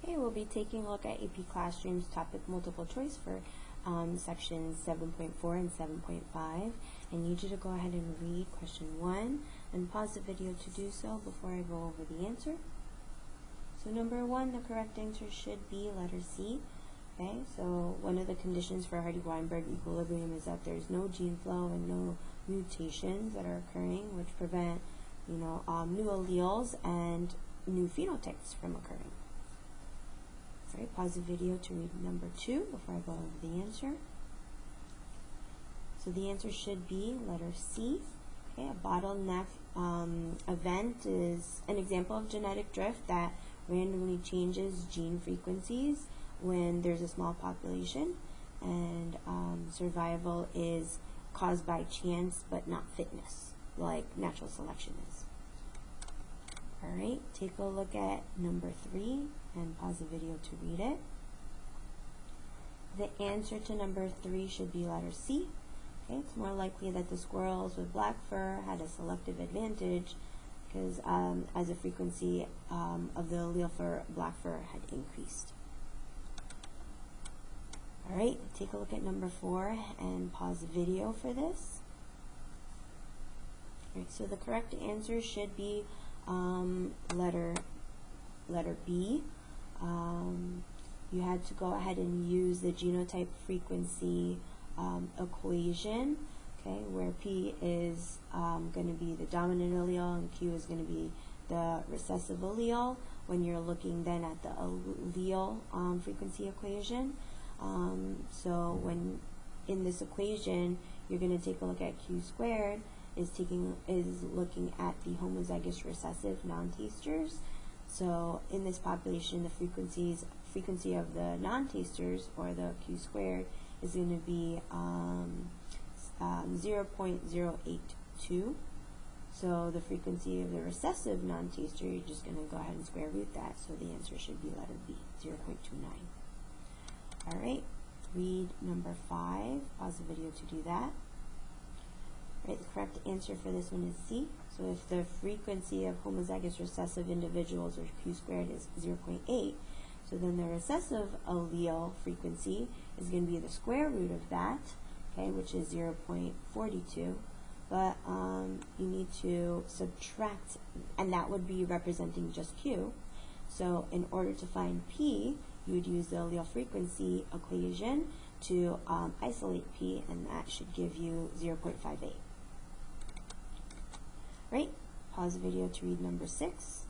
Okay, we'll be taking a look at AP Classroom's topic multiple choice for sections 7.4 and 7.5. I need you to go ahead and read question 1 and pause the video to do so before I go over the answer. So number 1, the correct answer should be letter C. Okay, so one of the conditions for Hardy-Weinberg equilibrium is that there's no gene flow and no mutations that are occurring, which prevent, new alleles and new phenotypes from occurring. Alright, pause the video to read number 2 before I go over the answer. So the answer should be letter C. Okay, a bottleneck event is an example of genetic drift that randomly changes gene frequencies when there's a small population, and survival is caused by chance but not fitness, like natural selection is. Alright, take a look at number 3 and pause the video to read it. The answer to number 3 should be letter C. Okay, it's more likely that the squirrels with black fur had a selective advantage because as the frequency of the allele for black fur had increased. Alright, take a look at number 4 and pause the video for this. Alright, so the correct answer should be letter B. You had to go ahead and use the genotype frequency equation, okay, where P is going to be the dominant allele and Q is going to be the recessive allele when you're looking then at the allele frequency equation. So when in this equation you're going to take a look at Q squared is looking at the homozygous recessive non-tasters. So in this population, the frequency of the non-tasters, or the Q squared, is going to be 0.082. So the frequency of the recessive non-taster, you're just going to go ahead and square root that. So the answer should be letter B, 0.29. Alright, read number 5. Pause the video to do that. Right, the correct answer for this one is C. So if the frequency of homozygous recessive individuals, or Q squared, is 0.8, so then the recessive allele frequency is going to be the square root of that, okay, which is 0.42. But you need to subtract, and that would be representing just Q. So in order to find P, you would use the allele frequency equation to isolate P, and that should give you 0.58. Right, pause the video to read number 6.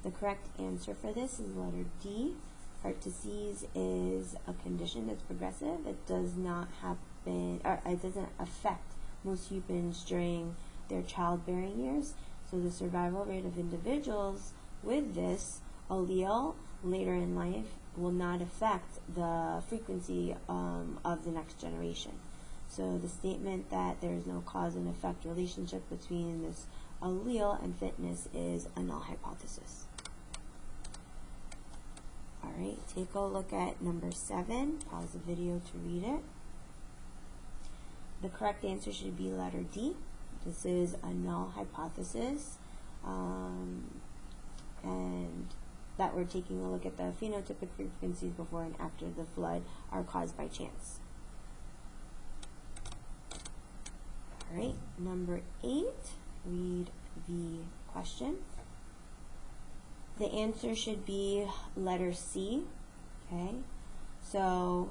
The correct answer for this is letter D. Heart disease is a condition that's progressive. It does not happen, or it doesn't affect most humans during their childbearing years. So the survival rate of individuals with this allele later in life will not affect the frequency of the next generation. So the statement that there is no cause and effect relationship between this allele and fitness is a null hypothesis. Alright, take a look at number 7. Pause the video to read it. The correct answer should be letter D. This is a null hypothesis, and that we're taking a look at the phenotypic frequencies before and after the flood are caused by chance. Alright, number 8, read the question. The answer should be letter C. Okay, so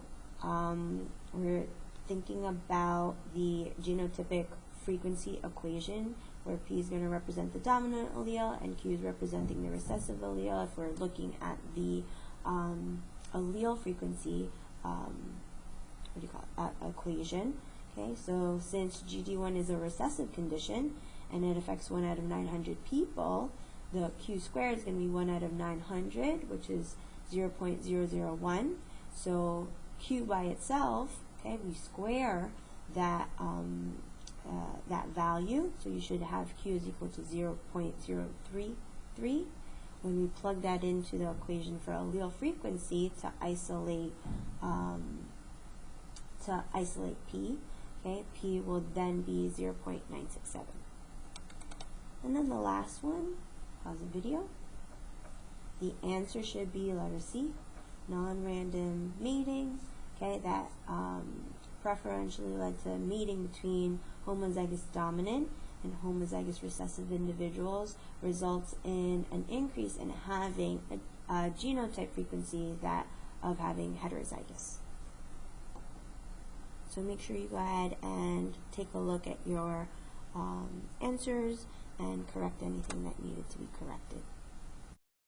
we're thinking about the genotypic frequency equation, where P is going to represent the dominant allele and Q is representing the recessive allele. If we're looking at the allele frequency equation. Okay, so since GD1 is a recessive condition and it affects 1 out of 900 people, the Q squared is going to be 1 out of 900, which is 0.001. So Q by itself, okay, we square that that value, so you should have Q is equal to 0.033. When we plug that into the equation for allele frequency to isolate P, okay, P will then be 0.967. And then the last one, pause the video. The answer should be letter C, non-random mating. Okay, that preferentially led to mating between homozygous dominant and homozygous recessive individuals, results in an increase in having a genotype frequency that of having heterozygous. So make sure you go ahead and take a look at your answers and correct anything that needed to be corrected.